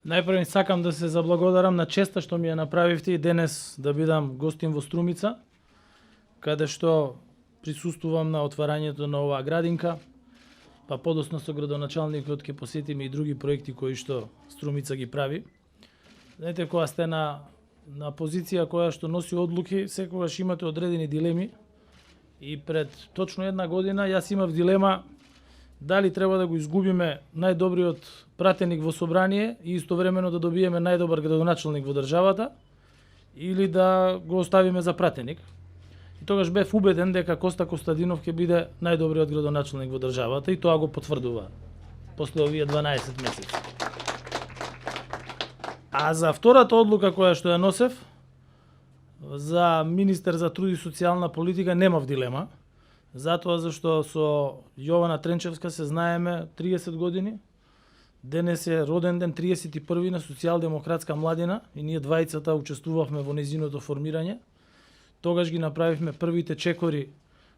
Најпрво сакам да се заблагодарам на честа што ми ја направивте и денес да бидам гостин во Струмица, каде што присуствувам на отварањето на оваа градинка, па подоцна со градоначалникот ќе посетиме и други проекти кои што Струмица ги прави. Знаете, кога сте на позиција која што носи одлуки, секогаш имате одредени дилеми и пред точно една година јас имав дилема дали треба да го изгубиме најдобриот пратеник во собрание и истовремено да добиеме најдобар градоначалник во државата или да го оставиме за пратеник. И тогаш бев убеден дека Коста Костадинов ќе биде најдобриот градоначалник во државата и тоа го потврдува после овие 12 месеци. А за втората одлука која што ја носев, за министер за труд и социјална политика немав дилема, затоа зашто со Јована Тренчевска се знаеме 30 години. Денес е роден ден 31 на социјалдемократска младина и ние двајцата учествувавме во незиното формирање. Тогаш ги направивме првите чекори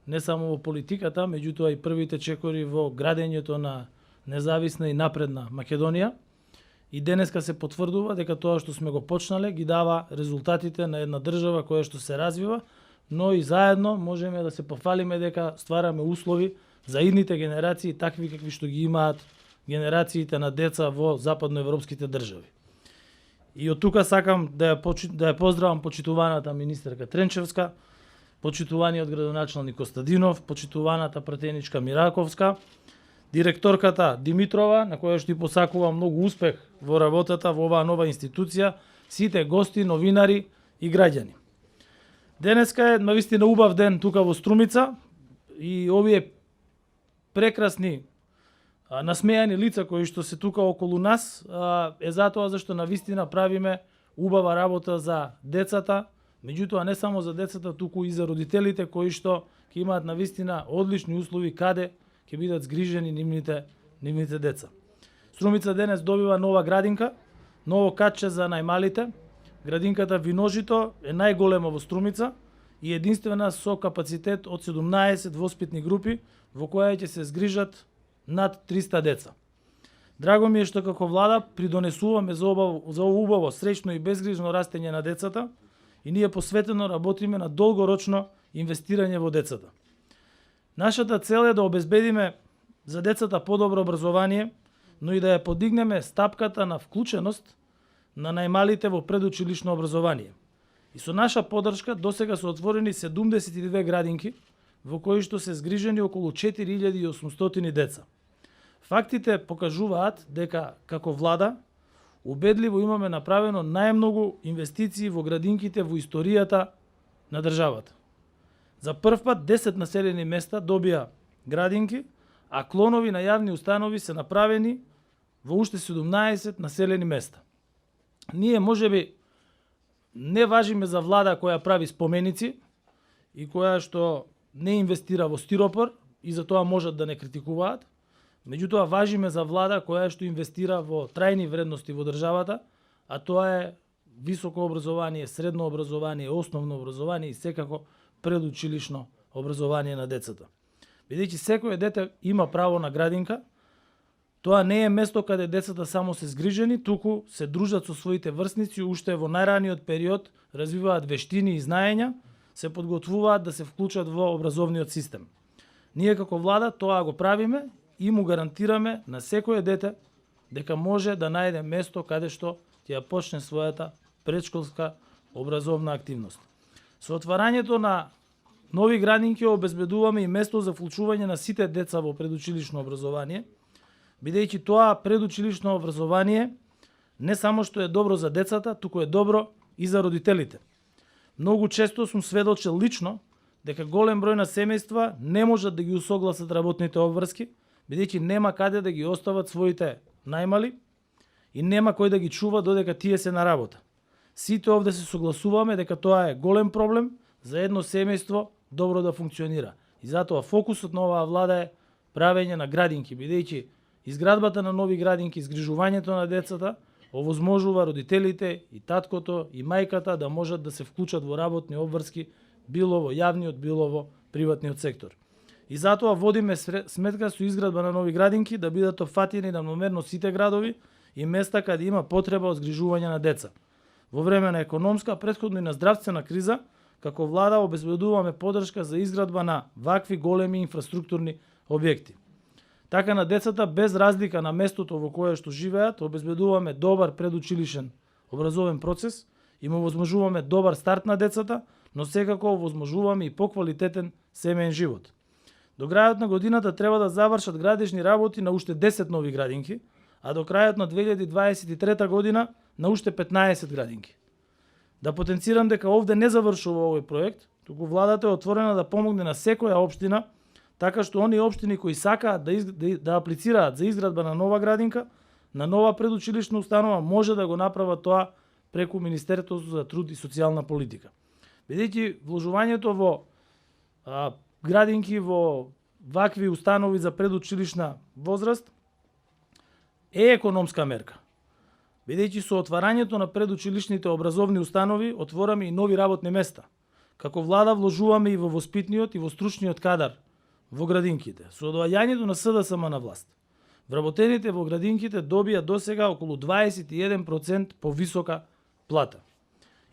не само во политиката, меѓутоа и првите чекори во градењето на независна и напредна Македонија. И денеска се потврдува дека тоа што сме го почнале ги дава резултатите на една држава која што се развива, но и заедно можеме да се пофалиме дека ствараме услови за идните генерации такви какви што ги имаат генерациите на деца во западноевропските држави. И од тука сакам да ја поздравам почитуваната министерка Тренчевска, почитуваниот градоначалник Костадинов, почитуваната пратеничка Мираковска, директорката Димитрова, на која што и посакувам многу успех во работата во оваа нова институција, сите гости, новинари и граѓани. Денеска е навистина убав ден тука во Струмица и овие прекрасни насмејани лица кои што се тука околу нас е затоа зашто навистина правиме убава работа за децата, меѓутоа не само за децата, туку и за родителите кои што ќе имаат навистина одлични услови каде ќе бидат згрижени нивните деца. Струмица денес добива нова градинка, ново катче за најмалите. Градинката Виножито е најголема во Струмица и единствена со капацитет од 17 воспитни групи во која ќе се згрижат над 300 деца. Драго ми е што како влада придонесуваме за убаво, среќно и безгрижно растење на децата и ние посветено работиме на долгорочно инвестирање во децата. Нашата цел е да обезбедиме за децата подобро образование, но и да ја подигнеме стапката на вклученост на најмалите во предучилишно образование. И со наша поддршка досега се отворени 72 градинки во кои што се згрижени околу 4800 деца. Фактите покажуваат дека како влада убедливо имаме направено најмногу инвестиции во градинките во историјата на државата. За прв пат 10 населени места добија градинки, а клонови на јавни установи се направени во уште 17 населени места. Ние можеби не важиме за влада која прави споменици и која што не инвестира во стиропор и за тоа можат да не критикуваат, меѓутоа важиме за влада која што инвестира во трајни вредности во државата, а тоа е високо образование, средно образование, основно образование и секако предучилишно образование на децата. Бидејќи секој дете има право на градинка, тоа не е место каде децата само се згрижени, туку се дружат со своите врсници, уште во најраниот период развиваат вештини и знаења, се подготвуваат да се вклучат во образовниот систем. Ние како влада тоа го правиме и му гарантираме на секое дете дека може да најде место каде што ќе ја почне својата предшколска образовна активност. Со отварањето на нови градинки обезбедуваме и место за вклучување на сите деца во предучилишно образование, бидејќи тоа предучилишно образование не само што е добро за децата, туку е добро и за родителите. Многу често сум сведочил лично дека голем број на семејства не можат да ги усогласат работните обврски, бидејќи нема каде да ги остават своите најмали и нема кој да ги чува додека тие се на работа. Сите овде се согласуваме дека тоа е голем проблем за едно семејство добро да функционира. И затоа фокусот на оваа влада е правење на градинки, бидејќи изградбата на нови градинки, изгрижувањето на децата овозможува родителите и таткото и мајката да можат да се вклучат во работни обврски било во јавниот, било во приватниот сектор. И затоа водиме сметка со изградба на нови градинки да бидат опфатени равномерно сите градови и места каде има потреба од згрижување на деца. Во време на економска, претходно и на здравствена криза, како влада обезбедуваме поддршка за изградба на вакви големи инфраструктурни објекти. Така на децата, без разлика на местото во кое што живеат, обезбедуваме добар предучилишен образовен процес, им овозможуваме добар старт на децата, но секако овозможуваме и поквалитетен семеен живот. До крајот на годината треба да завршат градежни работи на уште 10 нови градинки, а до крајот на 2023 година на уште 15 градинки. Да потенцирам дека овде не завршува овој проект, туку владата е отворена да помогне на секоја општина, така што оние општини кои сакаат да аплицираат за изградба на нова градинка, на нова предучилишна установа, може да го направат тоа преку Министерството за труд и социјална политика. Бидејќи вложувањето во градинки, во вакви установи за предучилишна возраст е економска мерка. Бидејќи со отварањето на предучилишните образовни установи отвораме и нови работни места. Како влада вложуваме и во воспитниот и во стручниот кадар во градинките. Со доаѓањето на СДСМ на власт, вработените во градинките добија досега околу 21% повисока плата.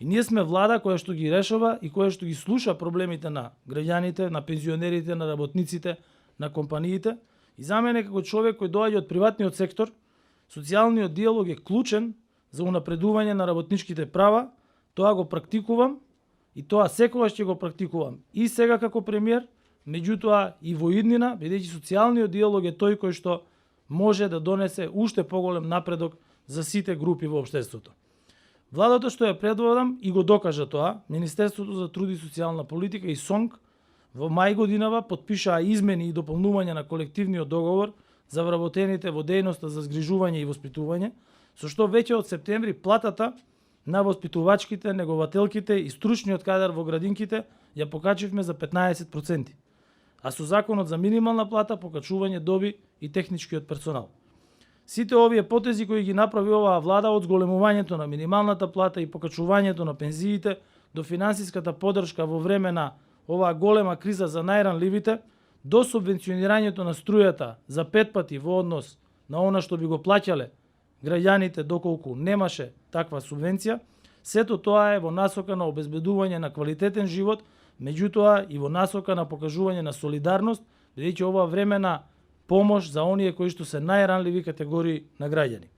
И ние сме влада која што ги решава и која што ги слуша проблемите на граѓаните, на пензионерите, на работниците, на компаниите. И за мене како човек кој доаѓа од приватниот сектор, социјалниот диалог е клучен за унапредување на работничките права. Тоа го практикувам и тоа секогаш ќе го практикувам и сега како премиер, меѓутоа и во иднина, бидејќи социјалниот диалог е тој кој што може да донесе уште поголем напредок за сите групи во општеството. Владата што ја предводам и го докажа тоа, Министерството за труд и социјална политика и СОНК во мај годинава потпишаа измени и дополнување на колективниот договор за вработените во дејноста за згрижување и воспитување, со што веќе од септември платата на воспитувачките, негователките и стручниот кадар во градинките ја покачивме за 15%, а со законот за минимална плата покачување доби и техничкиот персонал. Сите овие потези кои ги направи оваа влада, од зголемувањето на минималната плата и покачувањето на пензиите до финансиската поддршка во време на оваа голема криза за најранливите, до субвенционирањето на струјата за 5 пати во однос на она што би го плаќале граѓаните доколку немаше таква субвенција, сето тоа е во насока на обезбедување на квалитетен живот, меѓутоа и во насока на покажување на солидарност, бидејќи ова време на помош за оние кои што се најранливи категории на граѓани.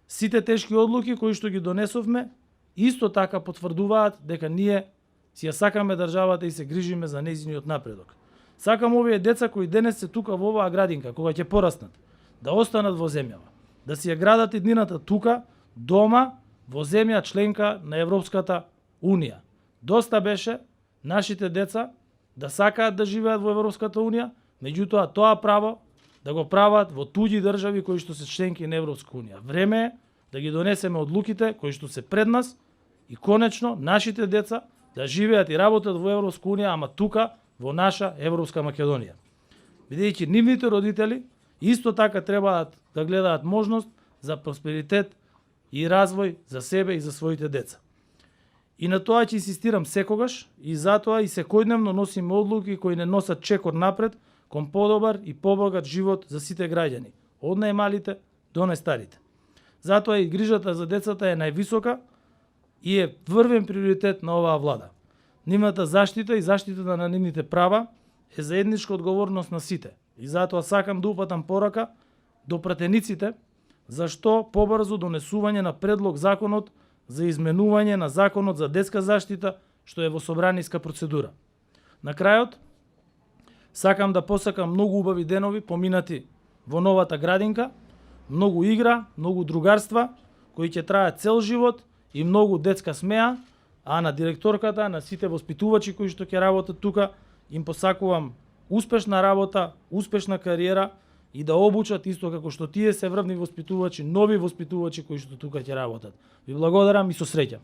Сите тешки одлуки кои што ги донесовме, исто така потврдуваат дека ние си ја сакаме државата и се грижиме за нејзиниот напредок. Сакам овие деца кои денес се тука во оваа градинка, кога ќе пораснат, да останат во земјава, да си ја градат иднината тука, дома, во земја членка на Европската Унија. Доста беше нашите деца да сакаат да живеат во Европската Унија, меѓутоа тоа право да го прават во туѓи држави кои што се членки на Европска Унија. Време е да ги донесеме одлуките кои што се пред нас и конечно нашите деца да живеат и работат во Европска Унија, ама тука во наша Европска Македонија. Бидејќи нивните родители исто така треба да гледаат можност за просперитет и развој за себе и за своите деца. И на тоа ќе инсистирам секогаш и затоа и секојдневно носиме одлуки кои не носат чекор напред кон подобар и побогат живот за сите граѓани, од најмалите до најстарите. Затоа и грижата за децата е највисока и е врвен приоритет на оваа влада. Нивната заштита и заштитата на нивните права е заедничка одговорност на сите. И затоа сакам да упатам порака до пратениците за што побрзо донесување на предлог законот за изменување на законот за детска заштита што е во собраниска процедура. На крајот, сакам да посакам многу убави денови поминати во новата градинка, многу игра, многу другарства кои ќе траат цел живот и многу детска смеа, а на директорката, на сите воспитувачи кои што ќе работат тука, им посакувам успешна работа, успешна кариера и да обучат исто како што тие се врвни воспитувачи, нови воспитувачи кои што тука ќе работат. Ви благодарам и со среќа.